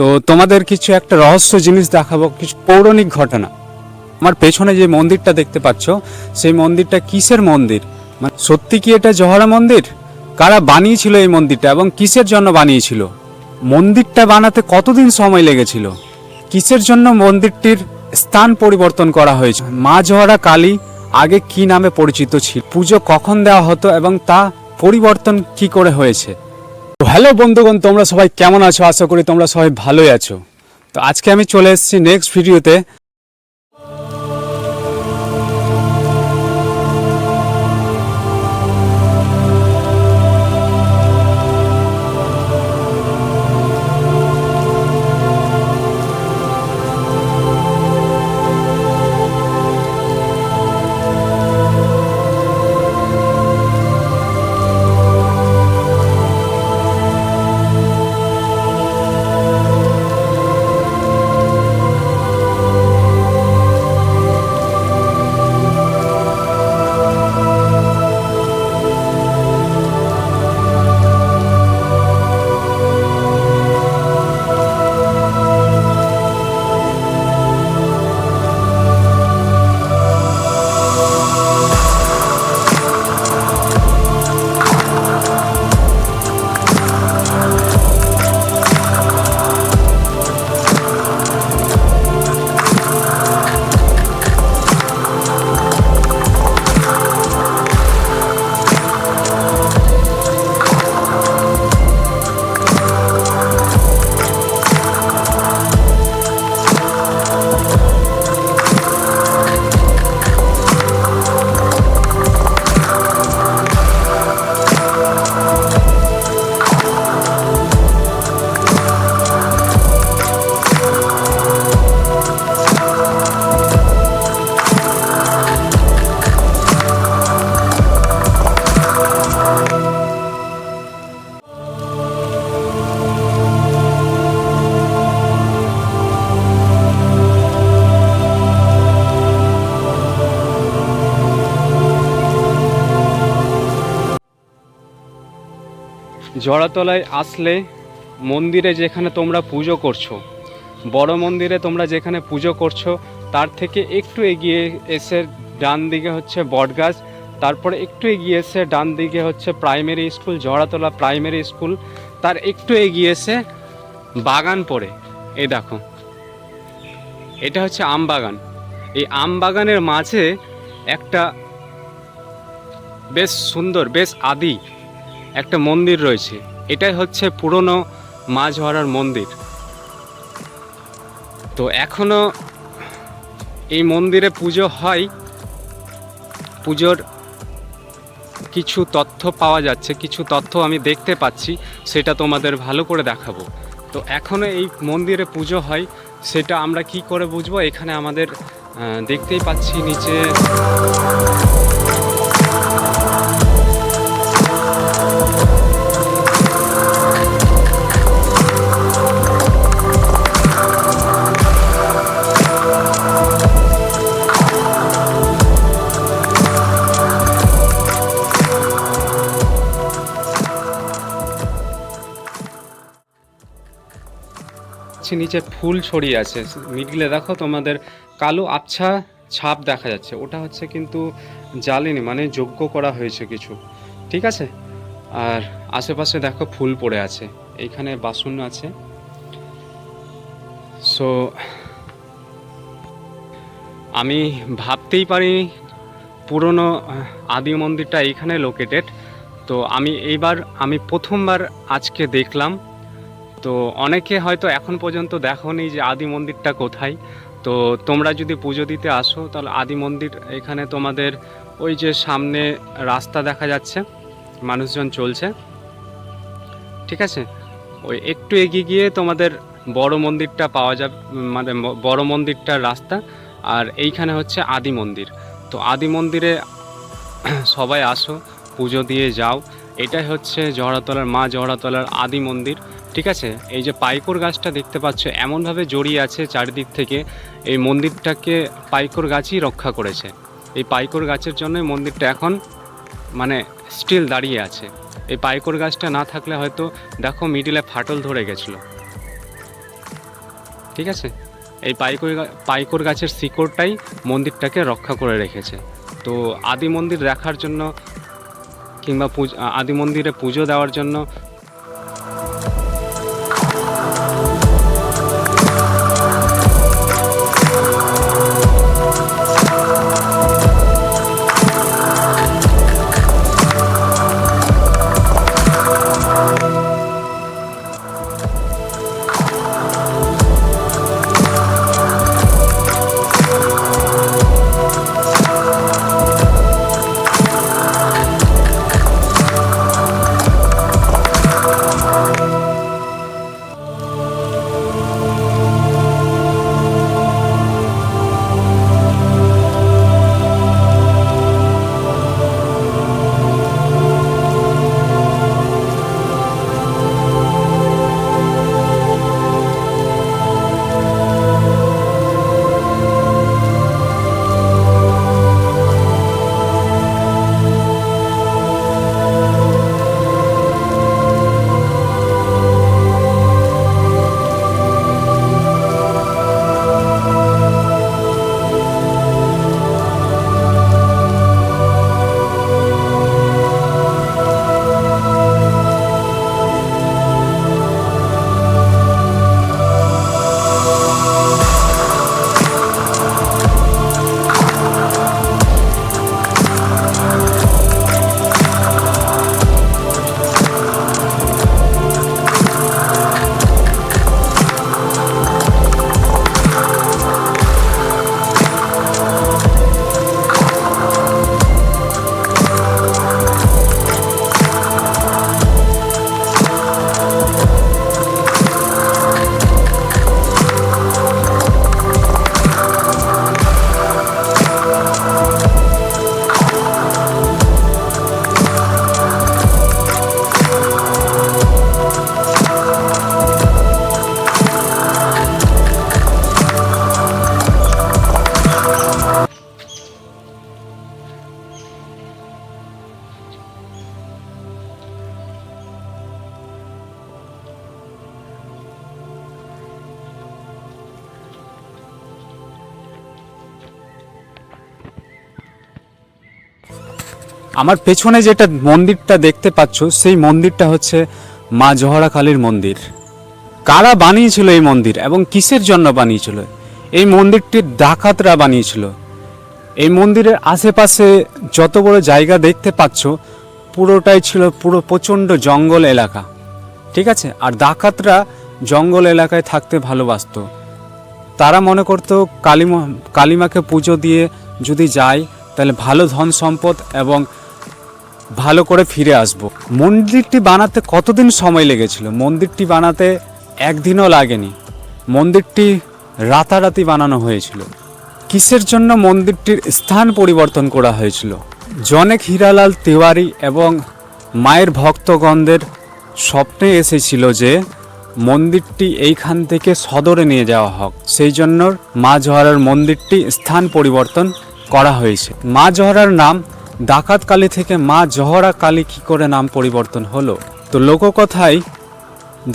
তো তোমাদের কিছু একটা রহস্য জিনিস দেখাবো, কিছু পৌরাণিক ঘটনা। আমার পেছনে যে মন্দিরটা দেখতে পাচ্ছ, সেই মন্দিরটা কিসের মন্দির, মানে সত্যি কি এটা জহরা মন্দির? কারা বানিয়েছিল এই মন্দিরটা এবং কিসের জন্য বানিয়েছিল? মন্দিরটা বানাতে কতদিন সময় লেগেছিল? কিসের জন্য মন্দিরটির স্থান পরিবর্তন করা হয়েছে? মা জহরা কালী আগে কি নামে পরিচিত ছিল? পুজো কখন দেওয়া হতো এবং তা পরিবর্তন কি করে হয়েছে? তো হ্যালো বন্ধুগণ, তোমরা সবাই কেমন আছো? আশা করি তোমরা সবাই ভালোই আছো। তো আজকে আমি চলে এসেছি নেক্সট ভিডিওতে। জড়াতলায় আসলে মন্দিরে যেখানে তোমরা পুজো করছো, বড় মন্দিরে তোমরা যেখানে পুজো করছো, তার থেকে একটু এগিয়ে এসে ডান দিকে হচ্ছে বটগাছ, তারপরে একটু এগিয়ে এসে ডান দিকে হচ্ছে প্রাইমারি স্কুল, জড়াতলা প্রাইমারি স্কুল, তার একটু এগিয়ে এসে বাগান পড়ে। এই দেখো, এটা হচ্ছে আম বাগান। এই আম বাগানের মাঝে একটা বেশ সুন্দর, বেশ আদি একটা মন্দির রয়েছে। এটাই হচ্ছে পুরনো মা জহরার মন্দির। তো এখনো এই মন্দিরে পুজো হয়। পুজোর কিছু তথ্য পাওয়া যাচ্ছে, কিছু তথ্য আমি দেখতে পাচ্ছি, সেটা তোমাদের ভালো করে দেখাবো। তো এখনো এই মন্দিরে পুজো হয়, সেটা আমরা কি করে বুঝবো? এখানে আমাদের দেখতেই পাচ্ছি নিচে নিচে ফুল ছড়িয়ে আছে। মিডলে দেখো তোমাদের কালো আবছা ছাপ দেখা যাচ্ছে, ওটা হচ্ছে কিন্তু জ্বালেনি, মানে যজ্ঞ করা হয়েছে কিছু, ঠিক আছে। আর আশেপাশে দেখো ফুল পড়ে আছে, এইখানে বাসন আছে। সো আমি ভাবতেই পারি পুরনো আদি মন্দিরটা এইখানে লোকেটেড। তো আমি প্রথমবার আজকে দেখলাম। তো অনেকে হয়তো এখন পর্যন্ত দেখোনি যে আদি মন্দিরটা কোথায়। তো তোমরা যদি পুজো দিতে আসো, তাহলে আদি মন্দির এখানে তোমাদের ওই যে সামনে রাস্তা দেখা যাচ্ছে, মানুষজন চলছে, ঠিক আছে। ওই একটু এগিয়ে গিয়ে তোমাদের বড় মন্দিরটা পাওয়া যাবে, মানে বড় মন্দিরটার রাস্তা। আর এইখানে হচ্ছে আদি মন্দির। তো আদি মন্দিরে সবাই আসো, পুজো দিয়ে যাও। এটাই হচ্ছে জহরাতলার মা জহরাতলার আদি মন্দির, ঠিক আছে। এই যে পাইকর গাছটা দেখতে পাচ্ছ, এমনভাবে জড়িয়ে আছে চারিদিক থেকে, এই মন্দিরটাকে পাইকর গাছই রক্ষা করেছে। এই পাইকর গাছের জন্যই মন্দিরটা এখন মানে স্টিল দাঁড়িয়ে আছে। এই পাইকর গাছটা না থাকলে হয়তো দেখো মিডিলে ফাটল ধরে গেছিলো। ঠিক আছে, এই পাইকর গাছের শিকড়টাই মন্দিরটাকে রক্ষা করে রেখেছে। তো আদি মন্দির দেখার জন্য কিংবা আদি মন্দিরে পুজো দেওয়ার জন্য আমার পেছনে যেটা মন্দিরটা দেখতে পাচ্ছ সেই মন্দিরটা হচ্ছে মা জহরা কালীর মন্দির। কারা বানিয়েছিল এই মন্দির এবং কিসের জন্য বানিয়েছিল? এই মন্দিরটির ডাকাতরা বানিয়েছিল। এই মন্দিরের আশেপাশে যত বড় জায়গা দেখতে পাচ্ছ পুরোটাই ছিল প্রচণ্ড জঙ্গল এলাকা, ঠিক আছে। আর ডাকাতরা জঙ্গল এলাকায় থাকতে ভালোবাসতো। তারা মনে করতো কালীমাকে পুজো দিয়ে যদি যায় তাহলে ভালো ধন সম্পদ এবং ভালো করে ফিরে আসব। মন্দিরটি বানাতে কতদিন সময় লেগেছিল? মন্দিরটি বানাতে একদিনও লাগেনি, মন্দিরটি রাতারাতি বানানো হয়েছিল। কিসের জন্য মন্দিরটির স্থান পরিবর্তন করা হয়েছিল? জনক হীরালাল তিওয়ারি এবং মায়ের ভক্তগণদের স্বপ্নে এসেছিল যে মন্দিরটি এইখান থেকে সদরে নিয়ে যাওয়া হোক, সেই জন্য মা জহরার মন্দিরটি স্থান পরিবর্তন করা হয়েছে। মা জহরার নাম ডাকাত কালী থেকে মা জহরা কালী কী করে নাম পরিবর্তন হলো? তো লোককথায়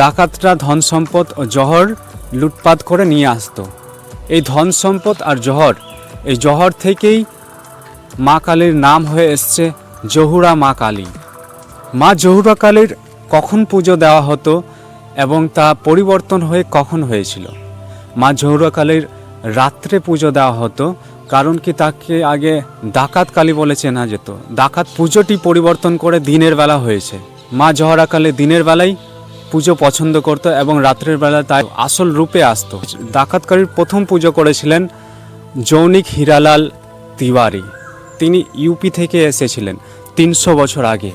ডাকাতরা ধন সম্পদ ও জহর লুটপাট করে নিয়ে আসতো। এই ধন সম্পদ আর জহর, এই জহর থেকেই মা কালীর নাম হয়ে এসছে জহুরা মা কালী। মা জহুরা কালীর কখন পুজো দেওয়া হতো এবং তা পরিবর্তন হয়ে কখন হয়েছিল? মা জহুরা কালীর রাত্রে পুজো দেওয়া হতো, কারণ কি তাকে আগে ডাকাত কালী বলে চেনা যেত। ডাকাত পুজোটি পরিবর্তন করে দিনের বেলা হয়েছে। মা জহরা কালী দিনের বেলায় পুজো পছন্দ করত এবং রাত্রের বেলা তাই আসল রূপে আসতো। ডাকাত কালীর প্রথম পুজো করেছিলেন জনক হীরালাল তিওয়ারি। তিনি ইউপি থেকে এসেছিলেন 300 বছর আগে।